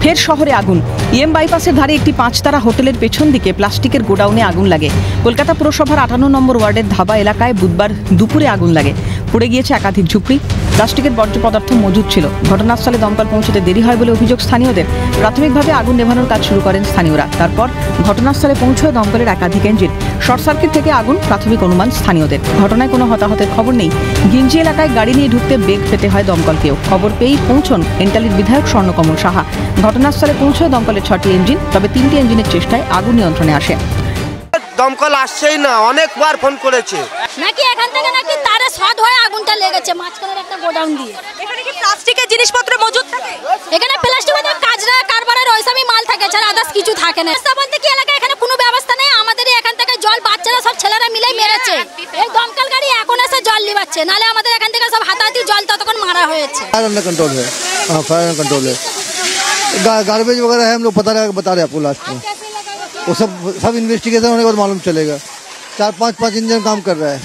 ফের শহরে আগুন। ইএম বাইপাসের ধারে একটি 5 তারা হোটেলের পেছন দিকে প্লাস্টিকের গোডাউনে আগুন লাগে। কলকাতা পুরসভার 58 নম্বর ওয়ার্ডের ধাবা এলাকায় বুধবার দুপুরে আগুন লাগে। পুড়ে গিয়েছে একাধিক ঝুপড়ি। প্লাস্টিকের বর্জ্য পদার্থ মজুদ ছিল। ঘটনাস্থলে দমকল পৌঁছতে দেরি হয় বলে অভিযোগ স্থানীয়দের। প্রাথমিকভাবে আগুন নেভানোর কাজ শুরু করেন স্থানীয়রা। তারপর ঘটনাস্থলে পৌঁছয় দমকলের একাধিক ইঞ্জিন। শর্ট সার্কিট থেকে আগুন, প্রাথমিক অনুমান স্থানীয়দের। ঘটনায় কোনো হতাহতের খবর নেই। গিঞ্জি এলাকায় গাড়ি নিয়ে ঢুকতে বেগ পেতে হয় দমকলকেও। খবর পেয়েই পৌঁছন এন্টালির বিধায়ক স্বর্ণকমল সাহা। ঘটনাস্থলে পৌঁছয় দমকলের 6টি ইঞ্জিন, তবে 3টি ইঞ্জিনের চেষ্টায় আগুন নিয়ন্ত্রণে আসে। দমকল আসছেই না, অনেকবার ফোন করেছে। নাকি এখান থেকে নাকি তারে শর্ট হয়ে আগুনটা লেগেছে মাঝখানের একটা গোডাউন দিয়ে। এখানে কি প্লাস্টিকের জিনিসপত্র মজুদ থাকে? এখানে প্লাস্টিকের কাজরা কারবারের ওইসবই মাল থাকে, ছাড়া আদার্স কিছু থাকে না। বলতে কি এলাকায় এখানে কোনো ব্যবস্থা নেই। আমাদের এখান থেকে জল বাচ্চারা সব ছেলেরা মিলে মেরেছে। এই দমকল গাড়ি এখন এসে জল নিবাচ্ছে, নালে আমাদের এখান থেকে সব হাতাহাতি জল ততক্ষণ মারা হয়েছে। कंट्रोल है, हाँ फायर कंट्रोल है। गार्बेज वगैरह है, हम लोग बता रहे हैं आपको लास्ट में। वो सब इन्वेस्टिगेशन होने के बाद मालूम चलेगा। 4-5 इंजन काम कर रहा है।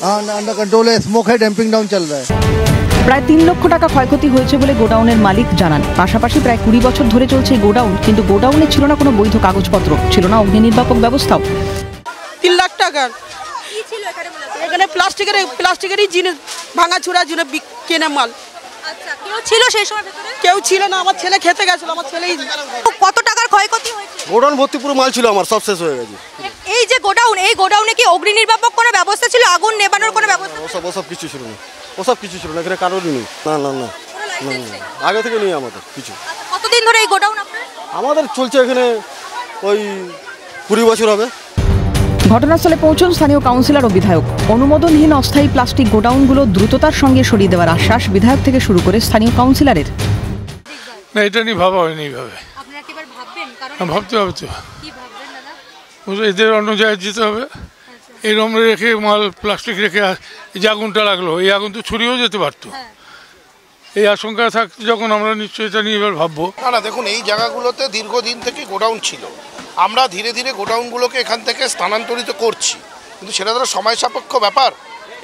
हाँ अंडर कंट्रोल है, स्मोक है, डैम्पिंग डाउन चल रहा है। প্রায় 3 লক্ষ টাকা ক্ষয়ক্ষতি হয়েছে বলে গোডাউনের মালিক জানান। পাশাপাশি প্রায় 20 বছর ধরে চলছে এই গোডাউন, কিন্তু গোডাউনে ছিল না কোনো বৈধ কাগজপত্র, ছিল না অগ্নি নির্বাপক ব্যবস্থাও। 3 লাখ টাকার এখানে প্লাস্টিকেরই জিনিস ভাঙাচুরা জিনিস কেনা মাল। আচ্ছা, কেউ ছিল সেই সময় ভিতরে? কেউ ছিল না, আমার ছেলে খেতে গেছিল। আমার ছেলেই। কত টাকার ক্ষয়ক্ষতি হয়েছে? গোডাউন ভর্তি পুরো মাল ছিল আমার, সব শেষ হয়ে গেছে। এই যে গোডাউন, এই গোডাউনে কি অগ্নি নির্বাপক কোনো ব্যবস্থা ছিল? আগুন নেভানোর কোনো ব্যবস্থা? ওসব কিছু ছিল না, এখানে কারোরই নেই। না আগে থেকে নেই আমাদের কিছু। কতদিন ধরে এই গোডাউন আপনার? আমাদের চলছে এখানে ওই 20 বছর হবে। ঘটনাস্থলে পৌঁছন স্থানীয় কাউন্সিলর ও বিধায়ক। অনুমোদনহীন অস্থায়ী প্লাস্টিক গোডাউনগুলো দ্রুততার সঙ্গে সরিয়ে দেওয়ার আশ্বাস বিধায়ক থেকে শুরু করে স্থানীয় কাউন্সিলরের। না, এটা নিয়ে ভাবা হয়নি এইভাবে। আপনারা কি এবার ভাববেন? কারণ ভাবতে হবে তো, কি ভাববেন দাদা? এদের অন্য জায়গায় যেতে হবে। এরকম রেখে মাল প্লাস্টিক রেখে যে আগুনটা লাগলো, এই আগুন তো ছড়িয়েও যেতে পারতো। এই আশঙ্কা থাকছে যখন, আমরা নিশ্চয়ই এটা নিয়ে এবার ভাববো। না দেখুন, এই জায়গাগুলোতে দীর্ঘদিন থেকে গোডাউন ছিল। আমরা ধীরে ধীরে গোডাউনগুলোকে এখান থেকে স্থানান্তরিত করছি, কিন্তু সেটা ধরো সময় সাপেক্ষ ব্যাপার।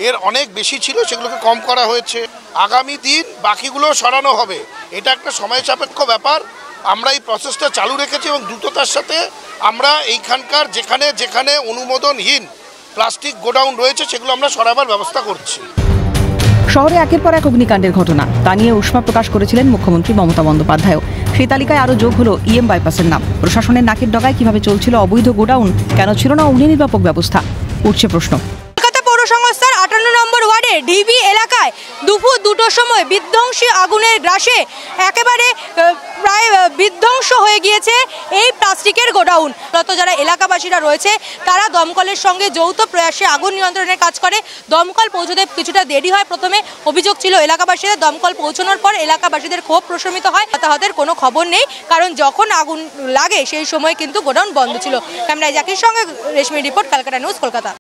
এর অনেক বেশি ছিল, সেগুলোকে কম করা হয়েছে। আগামী দিন বাকিগুলো সরানো হবে, এটা একটা সময় সাপেক্ষ ব্যাপার। আমরা এই প্রসেসটা চালু রেখেছি এবং দ্রুততার সাথে আমরা এইখানকার যেখানে যেখানে অনুমোদনহীন প্লাস্টিক গোডাউন রয়েছে সেগুলো আমরা সরাবার ব্যবস্থা করছি। শহরে একের পর এক অগ্নিকাণ্ডের ঘটনা, তা নিয়ে উষ্মা প্রকাশ করেছিলেন মুখ্যমন্ত্রী মমতা বন্দ্যোপাধ্যায়। সেই তালিকায় আরও যোগ হলো ইএম বাইপাসের নাম। প্রশাসনের নাকের ডগায় কিভাবে চলছিল অবৈধ গোডাউন, কেন ছিল না অগ্নি নির্বাপক ব্যবস্থা, উঠছে প্রশ্ন। কলকাতা পৌর সংস্থার 58 নম্বর ওয়ার্ডে ডিবি এলাকায় দুপুর 2টোর সময় বিধ্বংসী আগুনের গ্রাসে একেবারে প্রায় বিধ্বংস হয়ে গিয়েছে এই প্লাস্টিকের গোডাউন। গত যারা এলাকাবাসীরা রয়েছে তারা দমকলের সঙ্গে যৌথ প্রয়াসে আগুন নিয়ন্ত্রণের কাজ করে। দমকল পৌঁছতে কিছুটা দেরি হয়। প্রথমে অভিযোগ ছিল এলাকাবাসীদের, দমকল পৌঁছানোর পর এলাকাবাসীদের ক্ষোভ প্রশমিত হয়। হতাহতের কোনো খবর নেই, কারণ যখন আগুন লাগে সেই সময় কিন্তু গোডাউন বন্ধ ছিল। ক্যামেরায় জাকির সঙ্গে রেশমি রিপোর্ট, ক্যালকাটা নিউজ, কলকাতা।